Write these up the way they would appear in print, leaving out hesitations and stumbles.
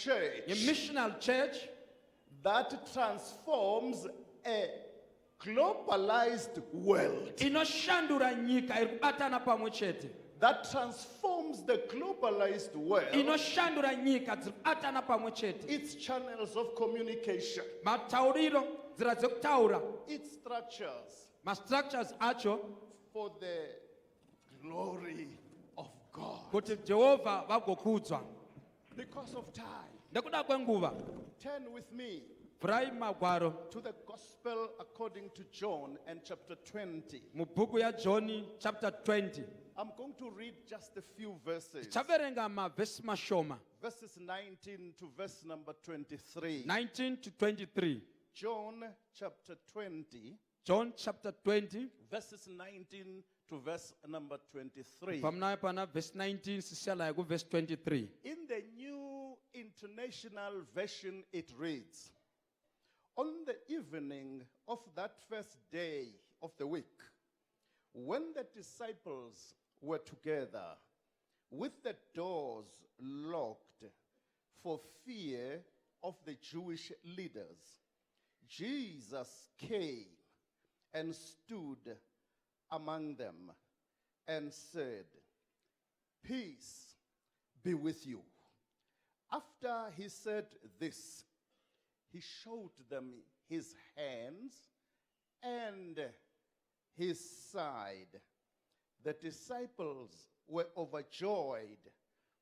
church missional church that transforms a globalized world. inoshandura nyika iri kubatana pamwe chete That transforms the globalized world. inoshandura nyika dziri kubatana pamwe chete Its channels of communication, matauriro nzira dzekutaura its structures mastructures acho for the glory of God. kuti Jehovha vagokudzwa Because of time, nekuda kwenguva turn with me bvurai magwaro to the Gospel according to John and chapter 20. mubhuku yaJohn chapter 20 I'm going to read just a few verses. tichaverenga mavhesi mashoma Verses 19 to verse number 23. 19 to 23 John chapter 20, John chapter 20 verses 19 to verse number 23. pamunayo pana vhesi 19 sisiyalayo kuvhesi 23 In the New International Version, it reads, on the evening of that first day of the week, when the disciples were together with the doors locked for fear of the Jewish leaders, Jesus came and stood among them and said, peace be with you. After he said this, he showed them his hands and his side. The disciples were overjoyed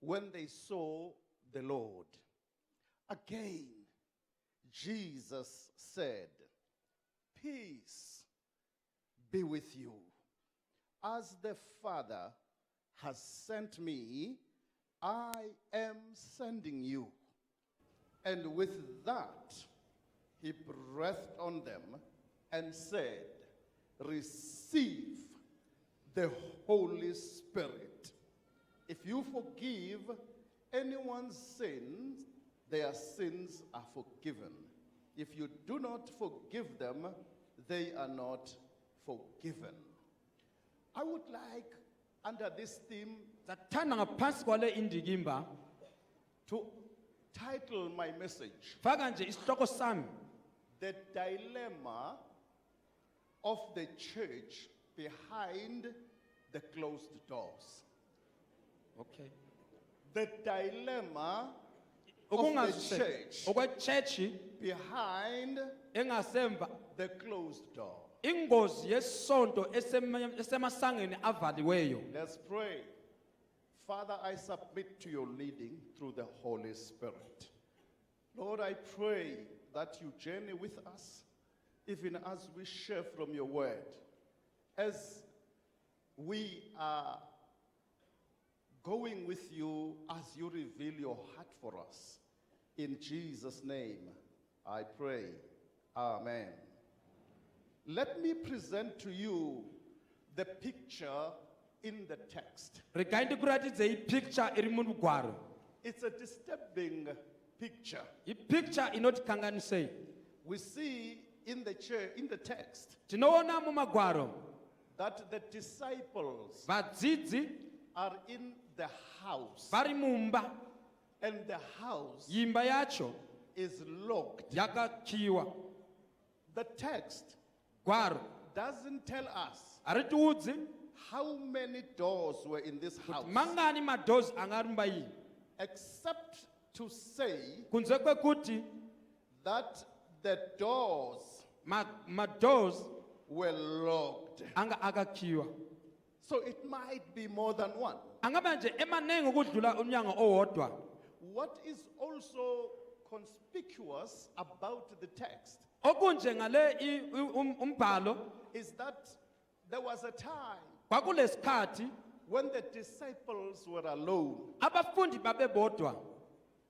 when they saw the Lord. Again, Jesus said, peace be with you. As the Father has sent me, I am sending you. And with that, he breathed on them and said, receive the Holy Spirit. If you forgive anyone's sins, their sins are forgiven. If you do not forgive them, they are not forgiven. I would like, under this theme, sathanda ngaphansi kwale indikimba to title my message, faka nje isihloko sami The Dilemma of the Church Behind the Closed Doors. okay The dilemma of the ukungazwiseki church okwechechi behind engasemva the closed door. ingozi yesonto esemasangeni avaliweyo. Let's pray. Father, I submit to your leading through the Holy Spirit. Lord, I pray that you journey with us, even as we share from your word. As we are going with you, as you reveal your heart for us. In Jesus' name, I pray. Amen. Let me present to you the picture in the text. Regai ndikuratidze ipicture iri murugwaro. It's a disturbing picture. Ipicture inotikanganisei. We see in the church, in the text, Tinoona mumagwaro that the disciples vadzidzi are in the house, vari mumba, and the house imba yacho is locked. yakakiwa. The text Gwaro doesn't tell us aritiudzi how many doors were in this house, mangani madoors angarumba iyi, except to say kunze kwekuti that the doors madoors were locked. anga akakiwa. So it might be more than one. Angaba nje emanengi ukudlula umnyango owodwa. What is also conspicuous about the text Okunje ngale umbhalo is that there was a time kwakulesikhathi when the disciples were alone abafundi babebodwa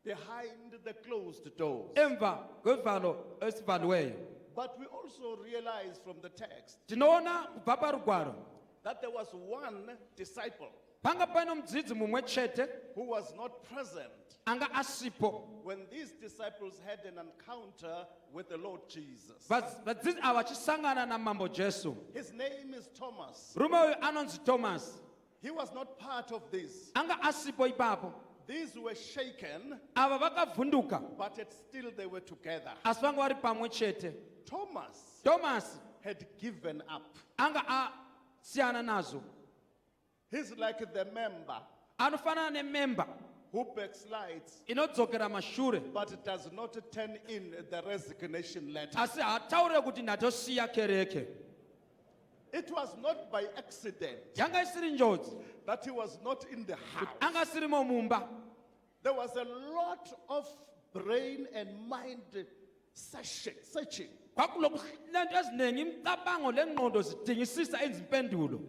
behind the closed doors. emva kwevalo esivaliweyo. But we also realize from the text Tinoona kubva parugwaro that there was one disciple panga paino mudzidzi mumwe chete who was not present anga asipo when these disciples had an encounter with the Lord Jesus. vadzidzi ava vachisangana namambo Jesu. His name is Thomas. Rume uyu anonzi Thomas He was not part of this. anga asipo ipapo. These were shaken, ava vakavhunduka but yet still they were together. asi vanga vari pamwe chete. Thomas Tomasi had given up. anga asiyana nazo. He's like the member Anofanana nememba who backslides, inodzokera mashure but does not turn in the resignation letter. asi hataure kuti ndatosiya kereke. It was not by accident Yanga isiri njodzi that he was not in the house. anga asirimo mumba. There was a lot of brain and mind searching. Kwakulento eziningi imicabango lengqondo zidingisisa izimpendulo.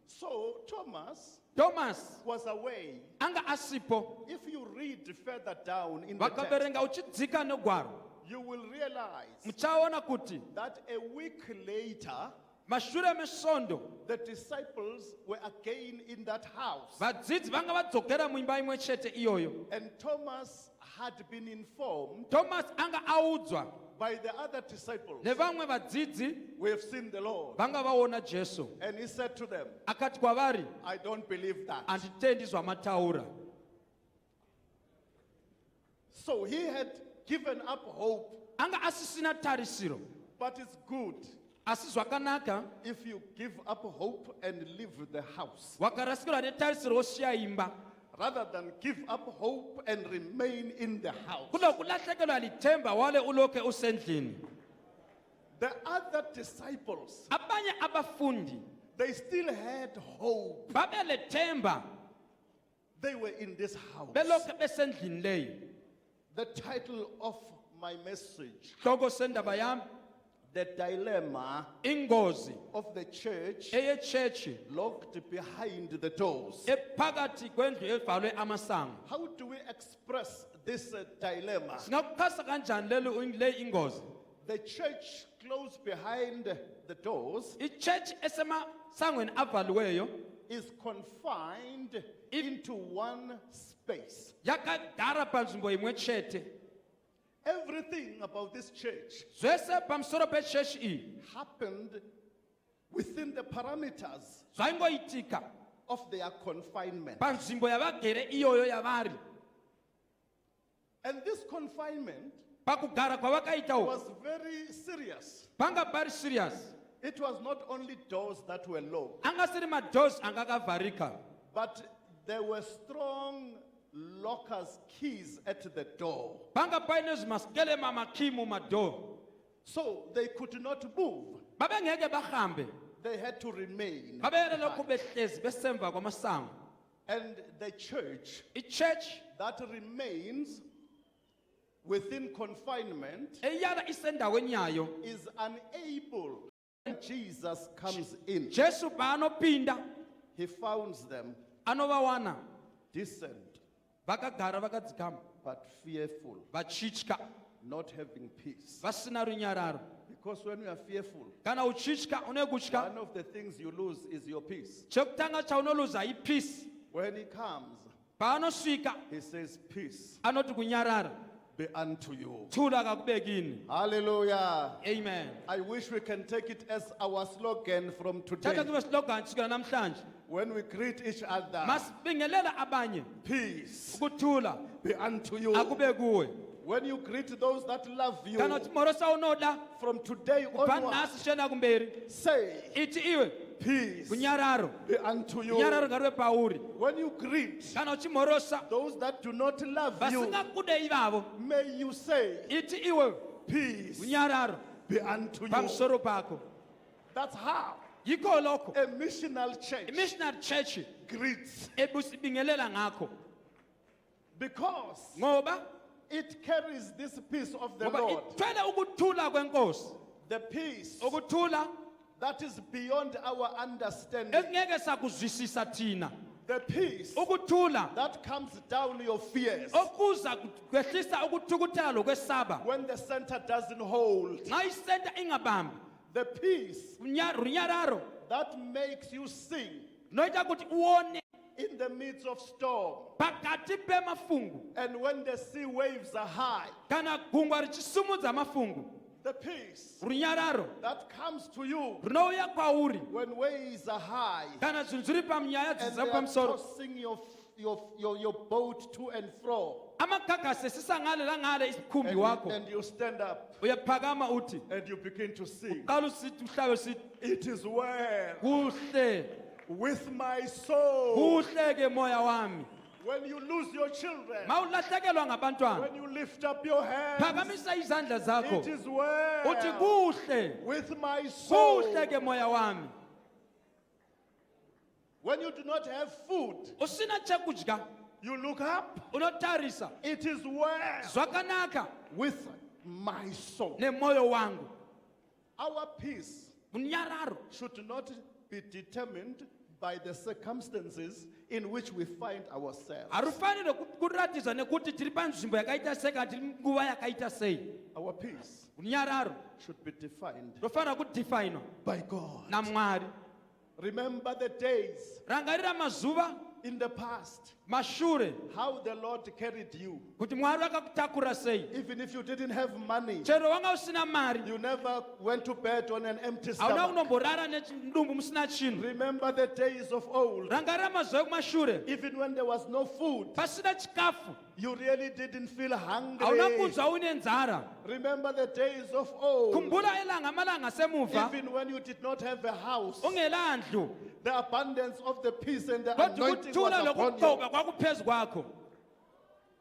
So Thomas Thomas was away. anga asipo. If you read further down in the text, Vakaverenga uchidzika negwaro you will realize muchaona kuti that a week later, mashure mesondo the disciples were again in that house. vadzidzi vanga vadzokera muimba imwe chete iyoyo. And Thomas had been informed Thomas anga audzwa by the other disciples, nevamwe vadzidzi we have seen the Lord. vanga vaona Jesu. And he said to them, Akati kwavari I don't believe that. handitendi zvamataura. So he had given up hope, Anga asisina tarisiro but it's good asi zvakanaka if you give up hope and leave the house, wakarasikirwa netarisiro wosiya imba rather than give up hope and remain in the house. kuno kulahlekelwa lithemba wale uloke usendlini. The other disciples, Abanye abafundi they still had hope. babelethemba They were in this house. beloke besendlini leyo. The title of my message, Hloko sendaba yami the dilemma ingozi of the church eyechechi locked behind the doors. ephakathi kwendlu evalwe amasango. How do we express this dilemma? Singakukhasa kanjani le ingozi? The church closed behind the doors Ichurch esemasangweni avaliweyo is confined into one space. yakagara panzvimbo imwe chete. Everything about this church Zvese pamusoro pechechi iyi happened within the parameters zvaingoitika of their confinement. panzvimbo yavagere iyoyo yavari. And this confinement Pakugara kwavakaita was uku very serious. panga pari serious. It was not only doors that were locked, Angasiri madhozi anga akavarika, but there were strong lockers' keys at the door. panga paine zvimasikele mamakii mumadhoo. So they could not move. Babengeke bahambe, They had to remain. babeyele lokhu behlezi besemva kwamasango. And the church Ichurch that remains within confinement eyala isendaweni yayo. is unable. When Jesus comes in, Jesu paanopinda he founds them anovawana decent vakagara vakadzikama but fearful, vachitya not having peace. vasina runyararo. Because when you are fearful, Kana uchitya une kutya, one of the things you lose is your peace. chekutanga chaunoluza ipeace. When he comes, Paanosvika he says, peace anoti kunyarara be unto you. thula kakubekini. Hallelujah. Amen. I wish we can take it as our slogan from today. Thatha kube slogan kusukela namhlanje. When we greet each other, Masibingelela abanye peace ukuthula be unto you. akube kuwe. When you greet those that love you, Kana uthi moro sawunoda from today ubva onward, nasi shena kumberi say, ithi iwe peace kunyararo be unto you. kunyararo ngarwe pauri. When you greet Kana uchimorosa those that do not love you, vasingakude ivavo may you say, ithi iwe peace kunyararo be unto you. pamusoro pako. That's how Yikho lokho a missional church i-missionary church greets, ebusibingelela ngakho, because ngoba it carries this peace of the ngoba Lord, ithwele ukuthula kwenkosi, the peace ukuthula that is beyond our understanding, ekungeke sakuzwisisa thina, the peace ukuthula that comes down your fears okuza kwehlisa ukuthukuthela lokwesaba. when the center doesn't hold, Xa isenta ingabambi the peace runyararo that makes you sing noita kuti uone in the midst of storm, pakati pemafungu and when the sea waves are high, kana gungwa richisumudza mafungu, the peace runyararo that comes to you runouya kwauri when waves are high kana zvinhu zviri pamnyaya and dzidza they are pamusoro tossing your your boat to and fro. amagagasi sisangale langale isikhumbi wakho And you stand up uyaphakama uthi and you begin to sing. qala usithi uhlabe sithi It is well kuhle with my soul. kuhle ke moya wami When you lose your children, mawulahlekelwa ngabantwana when you lift up your hands, phakamisa izandla zakho it is well uthi kuhle with my soul. kuhle ke moya wami When you do not have food, usina chakudya you look up. unotarisa It is well zvakanaka with my soul. nemoyo wangu Our peace unyararo should not be determined by the circumstances in which we find ourselves. harufanire kuratidza nekuti tiri panzvimbo yakaita sei kana tiri nguva yakaita sei Our peace unyararo should be defined tofanira kudifainwa by God. namwari Remember the days rangarira mazuva in the past, mashure how the Lord carried you. kuti mwari vakakutakura sei Even if you didn't have money, chero wanga usina mari you never went to bed on an empty hauna stomach. kunomborara nedumbu musina chinhu Remember the days of old. rangarira mazuva ekumashure Even when there was no food, pasina chikafu you really didn't feel hauna hungry. kunzwa une nzara Remember the days of old. khumbula ilanga amalanga asemuva Even when you did not have a house, ungela ndlu the abundance of the peace and the kodwa anointing was ukuthula upon you. lokugcoba kwakuphezu kwakho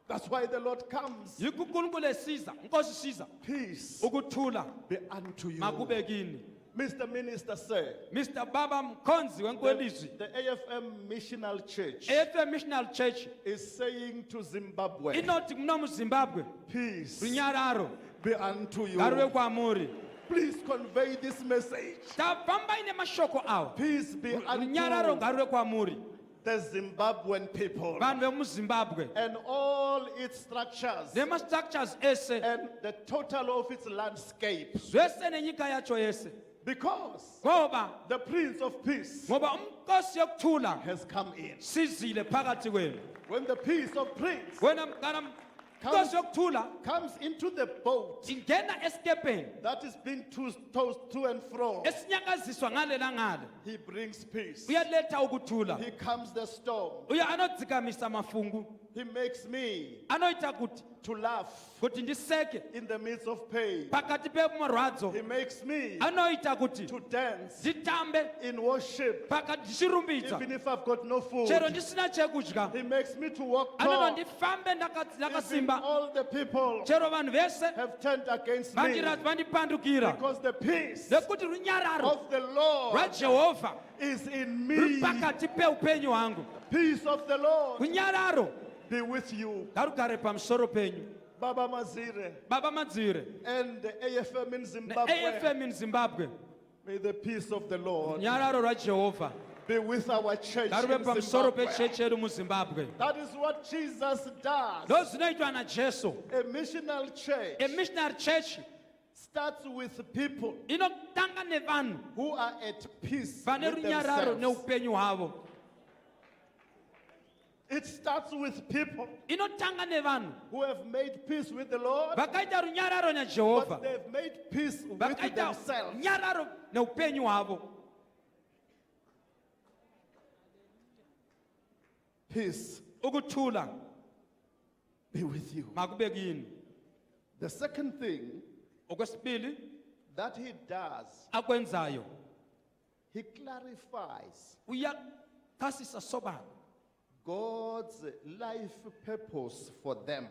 That's why the Lord comes. yikho unkulunkulu esiza inkosi isiza Peace ukuthula be unto you. makube kini Mr. Minister said, Mr Baba Mkhonzi wenkwelizwi the AFM Missional Church AFM Missional Church is saying to Zimbabwe, inoti kuno muZimbabwe peace runyararo be unto ngaruve you. kwamuri Please convey this message. tafamba ine mashoko awa Peace be runyararo unto ngaruve kwamuri the Zimbabwean people vanhu vemuZimbabwe and all its structures nemastructures ese and the total of its landscape. zvese nenyika yacho yese Because ngoba the Prince of Peace ngoba umnkosi yokuthula has come in. sizile phakathi kwenu When the peace of Prince wena kana umnkosi yokuthula comes into the boat ingena esikepeni that is being tossed to and fro, esinyakaziswa ngale langale he brings peace. uyaletha ukuthula He calms the storm. uya anodzikamisa mafungu He makes me anoita kuti to laugh kuti ndiseke in the midst of pain. pakati pemurwadzo He makes me anoita kuti to dance nditambe in worship pakati ndichirumbidza even if I've got no food. chero ndisina chekudya He makes me to walk anoita tall. ndifambe Even ndakasimba all the people chero vanhu vese have turned against me vandipandukira because the peace nekuti runyararo of the Lord rwajehovha is in ruri me. pakati peupenyu hwangu Peace of the Lord runyararo be with you. ngarugare pamusoro penyu Baba Mazire baba madzire and the AFM in Zimbabwe. neafm in zimbabwe May the peace of the Lord runyararo rwajehovha be with our church ngaruve in pamusoro Zimbabwe. pechechi yedu muzimbabwe That is what Jesus does. ndo zvinoitwa najesu A missional church a missionary church starts with people inotanga nevanhu who are at peace vane with runyararo themselves. neupenyu hwavo It starts with people inotanga nevanhu who have made peace with the Lord, vakaita runyararo najehovha but they've made peace with vakaita themselves. runyararo neupenyu hwavo Peace ukuthula be with you. makube kini The second thing okwesibili that he does, akwenzayo he clarifies uyachasisa sobala God's life purpose for them.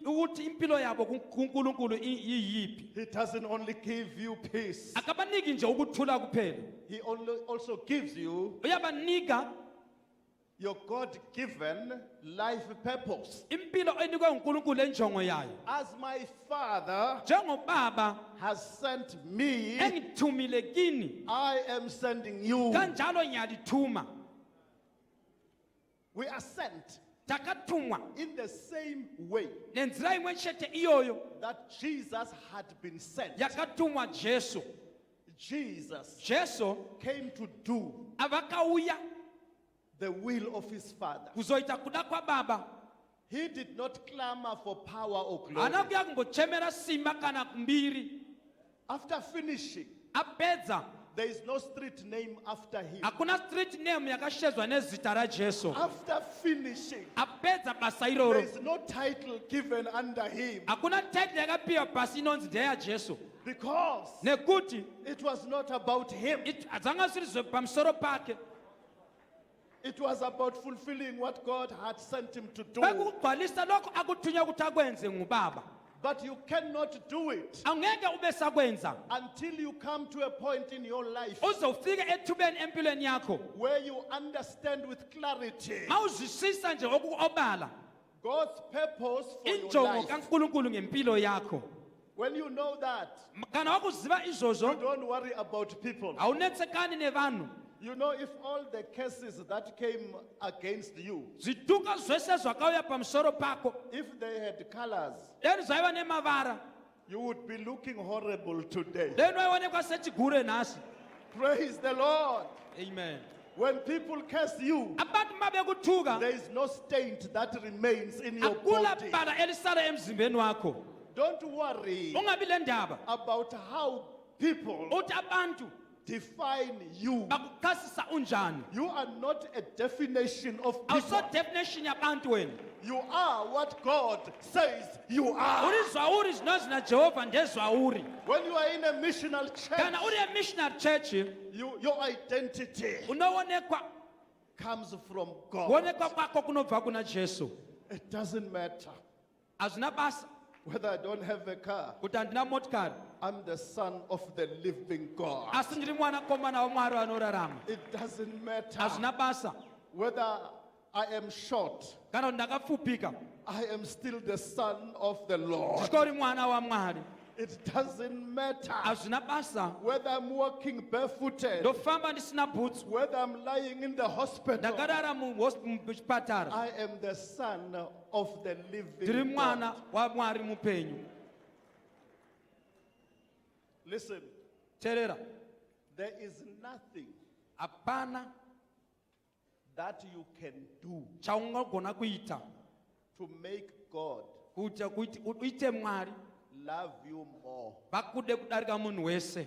ukuthi impilo yabo kuNkulunkulu iyiphi He doesn't only give you peace, akabaniki nje ukuthula kuphela he also gives you uyabanika your God-given life purpose. impilo enikwe uNkulunkulu enjongo yayo As my Father njengobaba has sent me, engithumile kini I am sending you. kanjalo ngiyalithuma We are sent takathumwa in the same way nenzira imwe nshete iyoyo that Jesus had been sent. yakathumwa Jesu Jesu Came to do avakauya the will of his Father. kuzoita kuda kwa baba He did not clamor for power or glory. anakuya kungochemera simba kana mbiri After finishing apedza There is no street name after him. hakuna street name yakashedzwa nezita rajesu. After finishing, Apedza basa there iroro is no title given under him hakuna title yakapiwa pasi inonzi ndeyajesu, because nekuti it was not about him. zvanga zviri pamusoro pake, It was about fulfilling what God had sent him to do. kwekugcwalisa lokho akuthunywa ukuthi akwenze ngubaba. But you cannot do it Angeke ube sakwenza until you come to a point in your life uze ufike ethubeni empilweni yakho where you understand with clarity mawuzwisisa nje obala God's purpose for your injongo life. kaNkulunkulu ngempilo yakho. When you know that, Kana wakuziva you izvozvo don't worry about people. haunetsekani nevanhu. You know, if all the cases that came against you, Zvituka zvese zvakauya pamusoro pako if they had colors, deni zvaiva nemavara you would be looking horrible today. deni waionekwa sechigure nhasi. Praise the Lord. Amen. When people curse you, Abantu mabekutuka there is no stain that remains in your akula body. bala elisala emzimbeni wakho. Don't worry Ungabi le ndaba about how people uthi abantu define you. bakuchasisa unjani. You are not a definition of people. Awuso definition yabantu wena. You are what God says you are. Uri zvauri zvinonzi naJehovha ndezvauri. When you are in a missional church, Kana uri emissionary church your identity unoonekwa comes from God. kuonekwa kwako kunobva kuna Jesu. It doesn't matter Hazvina basa whether I don't have a car. kuti handina motikari I'm the son of the living God. asi ndiri mwanakomana waMwari anorarama. It doesn't matter Hazvina basa whether I am short. kana kuti ndakapfupika I am still the son of the Lord. nditori mwana waMwari. It doesn't matter Hazvina basa whether I'm walking barefooted, ndofamba ndisina bhutsu, whether I'm lying in the hospital. ndakarara muchipatara, I am the son of the ndiri living mwana God. waMwari mupenyu. Listen, Teerera, there is nothing hapana that you can do chaungagona kuita to make God kuita kuti uite Mwari love you more. vakude kudarika munhu wese.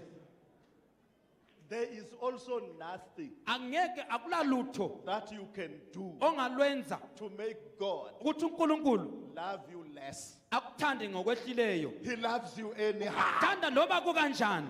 There is also nothing Angeke akula lutho that you can do ongalwenza to make God ukuthi uNkulunkulu love you less. akuthande ngokwehlileyo. He loves you anyhow. Thanda noba kukanjani,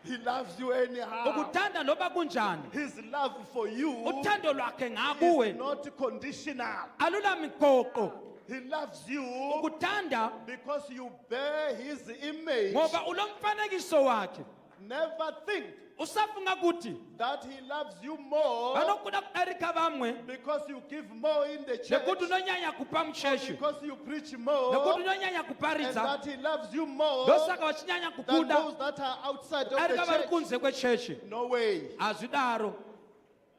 He loves you anyhow. ukuthanda noba kunjani. His love for you Uthando lwakhe is ngakuwe not conditional. alula migoqo. He loves you Ukuthanda because you bear his image. ngoba ulomfanekiso wakhe. Never think Usafunga kuti that he loves you more vanokuda kudarika vamwe because you give more in the church, nekuti unonyanya kupa muchechi, because you preach nekuti more, unonyanya and kuparidza, that he loves you more ndosaka vachinyanya than kukuda those that are outside of the darika vari church. kunze kwechechi. No way. Hazvidaro.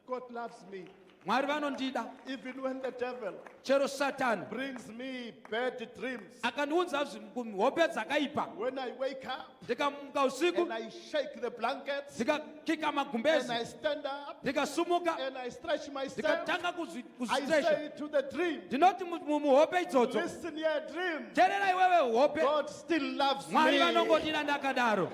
God loves me. Mwari vanondida Even when the devil chero Satani brings me bad dreams, akandiudza hope dzakaipa, when I wake up ndikamuka usiku and I shake the blankets ndikakika and I magumbezi stand up ndikasumuka and I stretch myself, ndikatanga I kuzvitresha say to the dream, ndinoti muhope idzodzo, listen here, dream. teerera iwewe hope, God still loves Mwari me vanongondida ndakadaro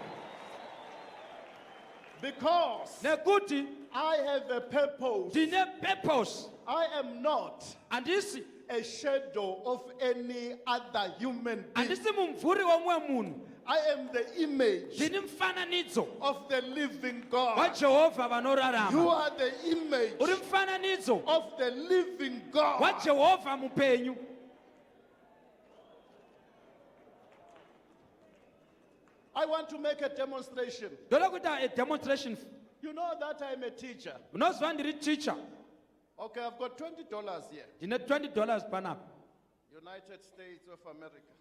because nekuti I have a purpose. ndine purpose. I am not Handisi a shadow of any other human being. handisi mumvuri womwe munhu, I am the image ndini mufananidzo of the living God. waJehovha You vanorarama. are the image Uri mufananidzo of the living God. waJehovha mupenyu. I want to make a demonstration. Ndoda kuita a demonstration. You know that I'm a teacher. Unoziva ndiri teacher. Okay, I've got $20 here. Ndine $20 panapa United States of America.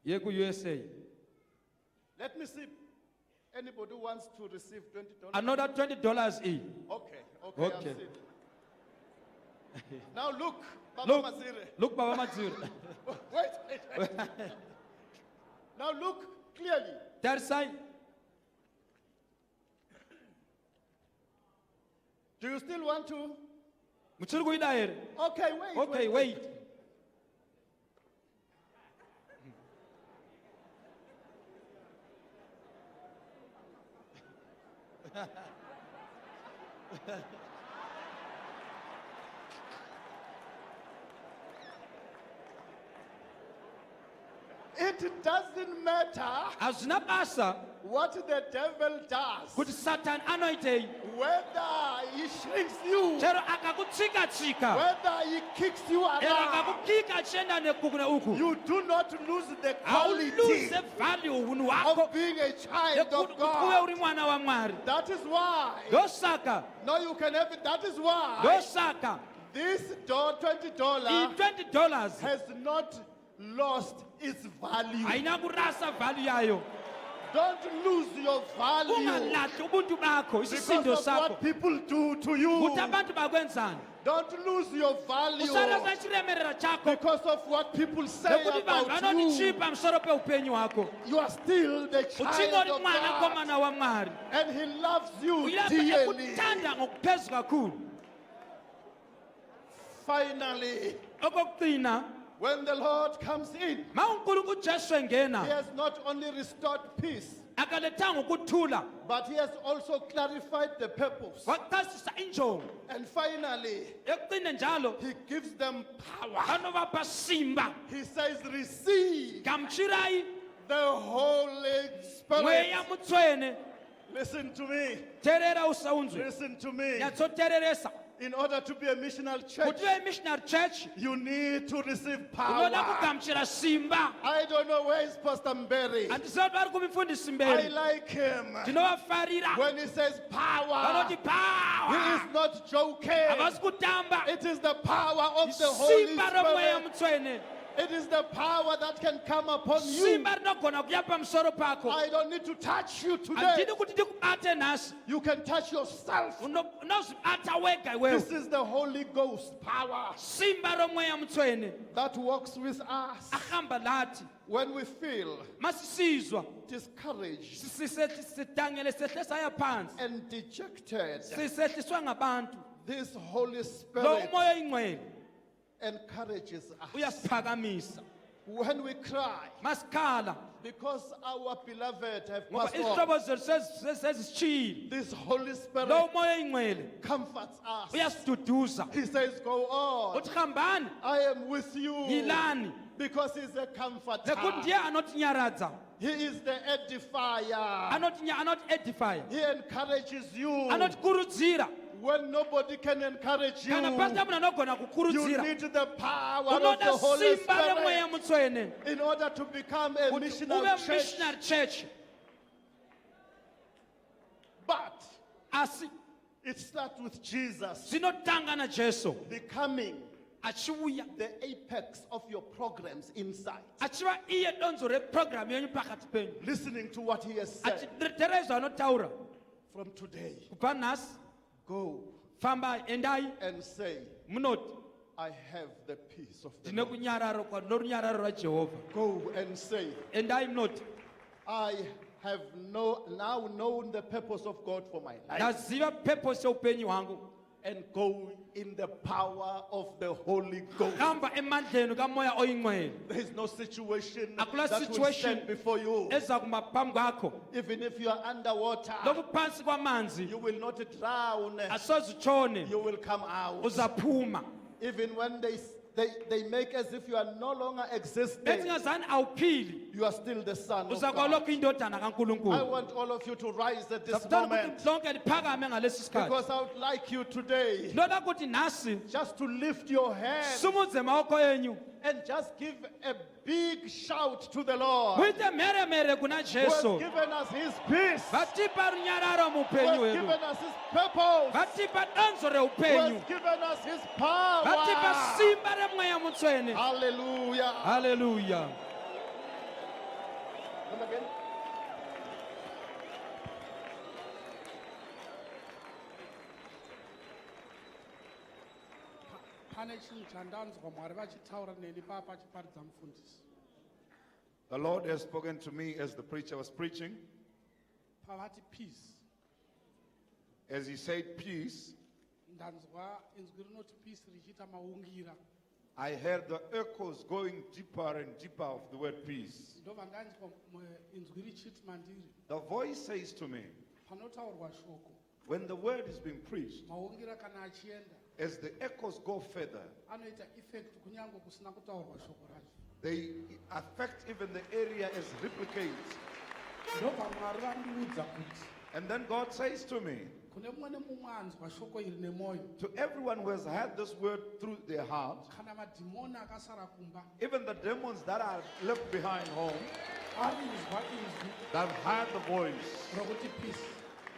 yeku-USA. Let me see anybody who wants to receive $20. Another $20 Okay, okay, Okay. I've seen. Now look, Baba Look, Mazire. look Baba Mazire. Wait. Now look clearly. Tarisai, Do you still want to? muchiri kuida here? Okay, wait. Okay, wait. It doesn't matter hazvina basa what the devil does, kuti satani anoitei, whether he shrinks you, chero akakutsika-tsika, whether he kicks you ero around, akakukika achienda nekuku neuku, you do not lose the quality hauluze value unhu hwako of being a child nekuti of kuti uve God. uri mwana wamwari. That is why, Ndosaka, no, you can have it. That is why ndosaka this $20 i-$20 has not lost its value. haina kurasa value yayo. Don't lose your value Ungalahli ubuntu bakho, because isisindo of sakho, what people do to you. kuti abantu bakwenzani. Don't lose your value Usarasa chiremerera chako because of what people say nekuti vanhu about you. vanonichipa musoro peupenyu hwako. You are still the child Uchingori of mwana God, komana wamwari, and He loves you uyapa dearly. ekutanda ngokuphezu kakhulu. Finally, Okokugcina, when the Lord comes in, ma uNkulunkulu uJesu He engena, has not only restored peace, akalethanga ukuthula, but He has also clarified the purpose. wachasisa injongo. And finally, Ekugcine njalo, He gives them power. banovapa simba. He says, receive Gamchirai, the Holy Spirit. mweya mutswene, Listen to me. terera usaunzwe. Listen to me. Nyatsotereresa. In order to be a missional church, Kuti uve missionary church, you need to receive unoda power. kugamchira simba. I don't know where is Pastor Mberi. Handiziva kuti vari kumufundisi I mberi. like him. Ndinovafarira. When he says power, Vanoti he power. is not joking. Havasi kutamba. It is the power of the Holy Simba romweya Spirit. mutswene. It is the power that can come upon you. Simba rinogona kuya pamusoro pako. I don't need to touch you today. Handidi kuti ndikubate nhasi. You can touch yourself. Unozvibata wega iwewe. This is the Holy Ghost power Simba romweya mutswene. that works with us Ahamba lathi. when we feel Masisizwa. discouraged Sitangele sehle saya phansi. and dejected. Sisehliswa ngabantu. This Holy Lo Spirit umoya ingcwele encourages us uyasiphakamisa. when we cry Masikhala. because our beloved have Ngoba passed on. isihlobo zethu sezisishiyile. This Holy Spirit Lo umoya ingcwele comforts us. uyasiduduza. He says, go on. Uthi hambani, I am with you yilani. because He's a comforter. Nekuti ndiye anotinyaradza. He is the edifier. Anoti edify. He encourages you Anotikurudzira. when nobody can encourage you. Kana pasina munhu anogona You kukurudzira. need the power of the Unoda Holy simba remweya Spirit mutswene. in order to become a Kuti missionary uve church. missionary church. But Asi it starts with Jesus zinotanga na Jesu. becoming Achiuya. the apex of your programs inside. Achiva iye donzo reprogram yenyu pakati penyu. Listening to what He has said. Terezwa anotaura. From today, Kubva nhasi, go famba endai, and say, munoti I have the peace of the ndine Lord. kunyararo runyararo rwaJehovha. Go and say, Endai munoti I have now known the purpose of God for my life. ndaziva purpose yeupenyu hwangu. And go in the power of the Holy Ghost. Hamba emandleni kamoya oyingcwele. There is no situation Akula that will situation stand before you. eza kuma phambi kwakho. Even if you are underwater, Loku phansi kwamanzi you will not drown. asoze utshone, You will come out. uzaphuma. Even when they make as if you are no longer Bethi existing, ngazani awuphili, you are still the son of uzakwalokhu God. indodana I kaNkulunkulu. want all of you to rise at this Sakuthanda ukuthi moment, lonke liphakame ngalesi sikhathi. because I would like you today Ndoda ukuthi nasi just to lift your hands sumudze maoko yenyu. and just give a big shout to the Lord, Muite mere kuna who has Jesu. given us His peace, Vatipa runyararo who muupenyu has hwedu. given us His purpose, Vatipa donzo who reupenyu. has given us His Vatipa power. simba remweya mutswene. Hallelujah. Hallelujah. Come again. The Lord has spoken to me as the preacher was preaching. Phakathi peace. As he said peace, Ndanzwa inzwi rinoti peace richita maungira. I heard the echoes going deeper and deeper of the word peace. Ndobva ndanzwa inzwi richiti mandiri. The voice says to me, panotaurwa shoko when the word is being preached, maungira kana achienda as the echoes go further, anoita effect kunyange kusina kutaurwa shoko racho. they affect even the area as replicates. Ndobva Mwari vandiudza kuti And then God says to me, kune mumwe nemumwe anzwa shoko iri nemwoyo, to everyone who has heard this word through their heart, kana madhimoni akasara kumba even the demons that are left behind home, arinzwa inzwi that have heard the voice rokuti peace.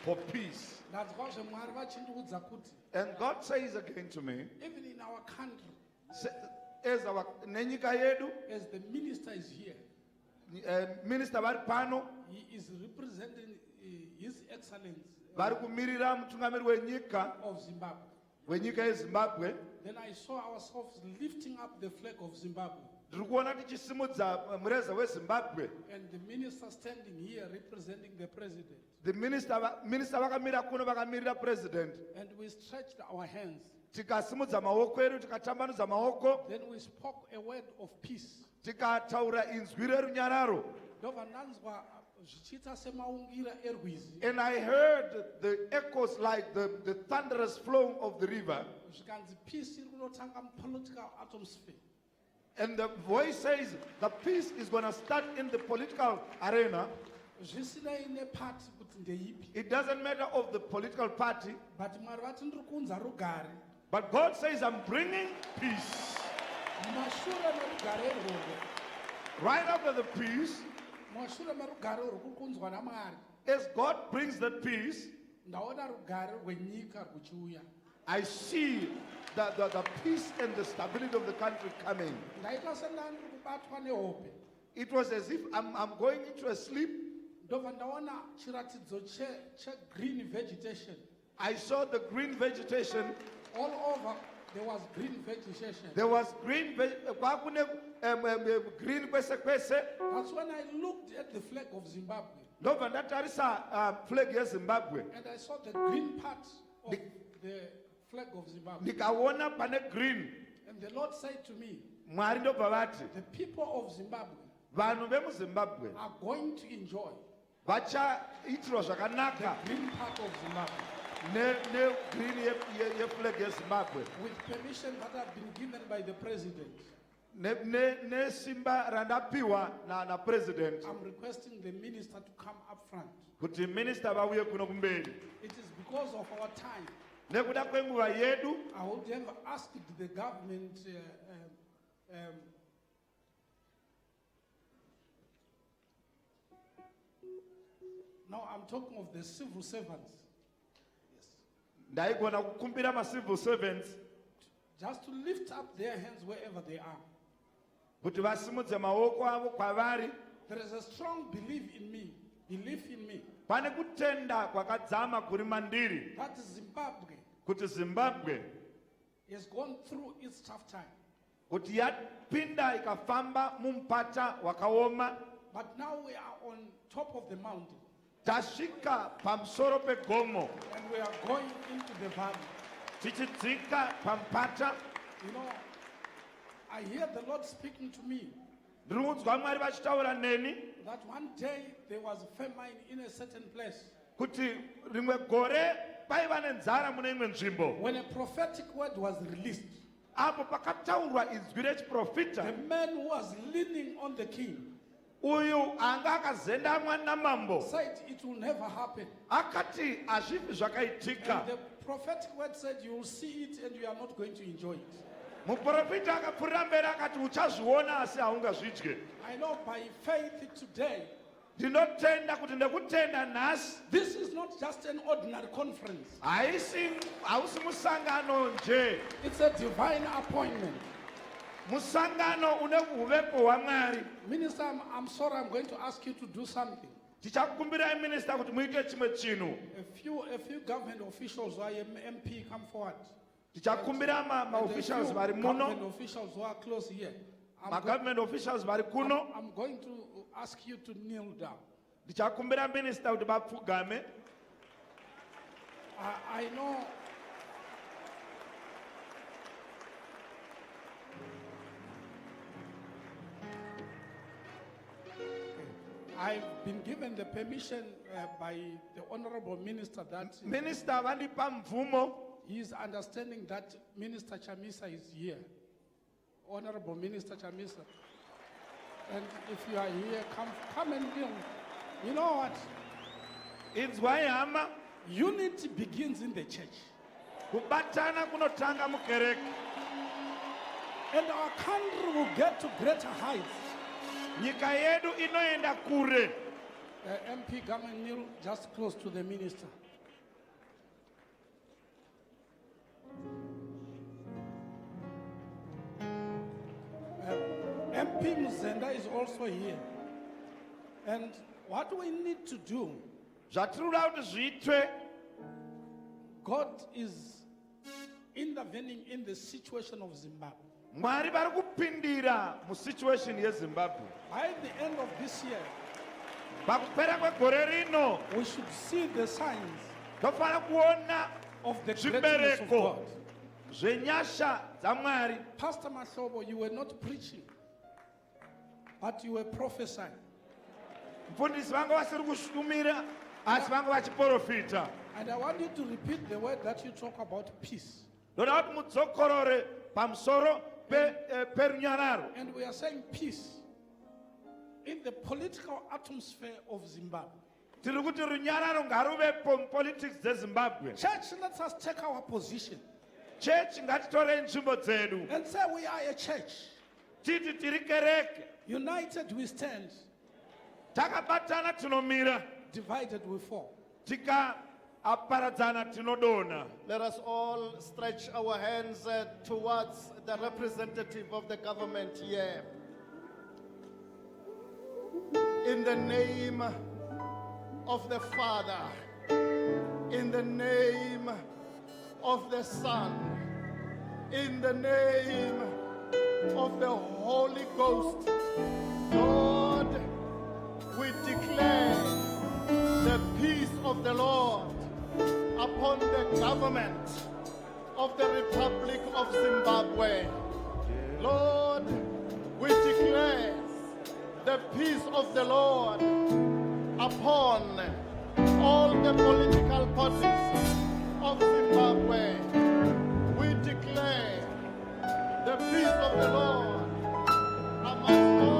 for peace. Ndanzwa zveMwari vachindiudza kuti And God says again to me, even in our country, as our nenyika yedu, as the minister is here, minister vari pano, he is representing His Excellency vari kumirira mutungamiri wenyika of Zimbabwe. wenyika yeZimbabwe. Then I saw ourselves lifting up the flag of Zimbabwe, Ndiri kuona tichisimudza mureza weZimbabwe. and the minister standing here representing the president. The minister vakamira kuno vakamirira president. And we stretched our hands. Tikasimudza maoko edu, tikatambanudza maoko, Then we spoke a word of peace. tikataura inzwi rerunyararo. Ndobva ndanzwa zvichiita semaungira erwizi. And I heard the echoes like the thunderous flow of the river. Zvikanzi peace iri kunotanga mupolitical atmosphere. And the voice says the peace is going to start in the political arena. Zvisinei nepati kuti ndeipi. It doesn't matter of the political party, But Mwari vati ndiri kuunza rugare. but God says, I'm bringing peace. Mumashure merugare irworwo, Right after the peace, mumashure merugare rwuri kunzwa naMwari, as God brings that peace, ndaona rugare rwenyika rwuchiuya. I see the peace and the stability of the country coming. Ndaita sendandiri kubatwa nehope. It was as if I'm going into a sleep. Ndobva ndaona chiratidzo chegreen vegetation. I saw the green vegetation. All over there was green vegetation. There was green green kwese kwese. That's when I looked at the flag of Zimbabwe Ndobva ndatarisa flag yeZimbabwe. and I saw the green part of the flag of Zimbabwe. Ndikaona pane green. And the Lord said to me, Mwari ndobva vati, the people of Zimbabwe vanhu vemuZimbabwe are going to enjoy vachaitirwa the zvakanaka green part of Zimbabwe negreen yeflag yeZimbabwe with permission that have been given by the president. nesimba randapiwa napresident I'm requesting the minister to come up front. kuti minista vauye kuno kumberi. It is because of our time. Nekuda kwenguva yedu, I would have asked the government now I'm talking of the civil servants, ndaigona kukumbira macivil servants just to lift up their hands wherever they are. kuti vasimudze maoko avo kwavari. There is a strong belief in me, Pane kutenda kwakadzama kuri mandiri that Zimbabwe kuti Zimbabwe has gone through its tough time. kuti yapinda ikafamba mumupata wakaoma. But now we are on top of the mountain Tasvika pamusoro pegomo and we are going into the valley. tichidzika pamupata. You know, I hear the Lord speaking to me Ndiri kunzwa Mwari vachitaura neni that one day there was a famine in a certain place. kuti rimwe gore paiva nenzara mune imwe nzvimbo. When a prophetic word was released, Apo pakataurwa inzwi rechiprofita, the man who was leaning on the king uyu anga akazendamwa namambo said it will never happen. akati hazvipi zvakaitika. And the prophetic word said you will see it and you are not going to enjoy it. Muprofita akapfuurira mberi akati uchazviona asi haungazvidye. I know by faith today, Ndinotenda kuti ndekutenda nhasi this is not just an ordinary conference. hausi musangano nje, It's a divine appointment. musangano une uvepo hwaMwari. Minister, I'm sorry, I'm going to ask you to do something. Tichakukumbirai minista kuti muite chimwe chinhu. A few government officials who are MP come forward. Tichakumbira And a few maofficials vari government muno, officials who are close here. magovernment officials vari kuno. I'm going to ask you to kneel down. Tichakumbira minista kuti vapfugame. I know I've been given the permission by the Honorable Minister that Minister vandipa mvumo he is understanding that Minister Chamisa is here. Honorable Minister Chamisa. And if you are here, come and kneel. You know what? inzwayama Unity begins in the church. kubatana kunotanga mukereke. And our country will get to greater heights. Nyika yedu inoenda kure. MP Gamanil, just close to the minister. MP Mzenda is also here. And what we need to do, Zvatinoda kuti zviitwe, God is intervening in the situation of Zimbabwe. Mwari vari kupindira musituation yeZimbabwe. By the end of this year, Pakupera kwegore rino, we should see the signs tofanira kuona of the greatness of God. zvibereko zvenyasha dzaMwari. Pastor Mashobo, you were not preaching, but you were prophesying. Mufundisi vanga vasiri kushumira, asi vanga vachiprofita. And I want you to repeat the word that you talk about peace. Ndoda kuti mudzokorore pamusoro perunyararo. And we are saying peace in the political atmosphere of Zimbabwe. Tiri kuti runyararo ngaruvepo mupolitics dzeZimbabwe. Church, let us take our position Church ngatitore nzvimbo dzedu. and say we are a church. Titi tiri kereke. United we stand, Takabatana tinomira. divided we fall. Tikaparadzana tinodonha. Let us all stretch our hands towards the representative of the government here. In the name of the Father, in the name of the Son, in the name of the Holy Ghost, Lord, we declare the peace of the Lord upon the government of the Republic of Zimbabwe. Lord, we declare the peace of the Lord upon all the political parties of Zimbabwe. We declare the peace of the Lord amongst all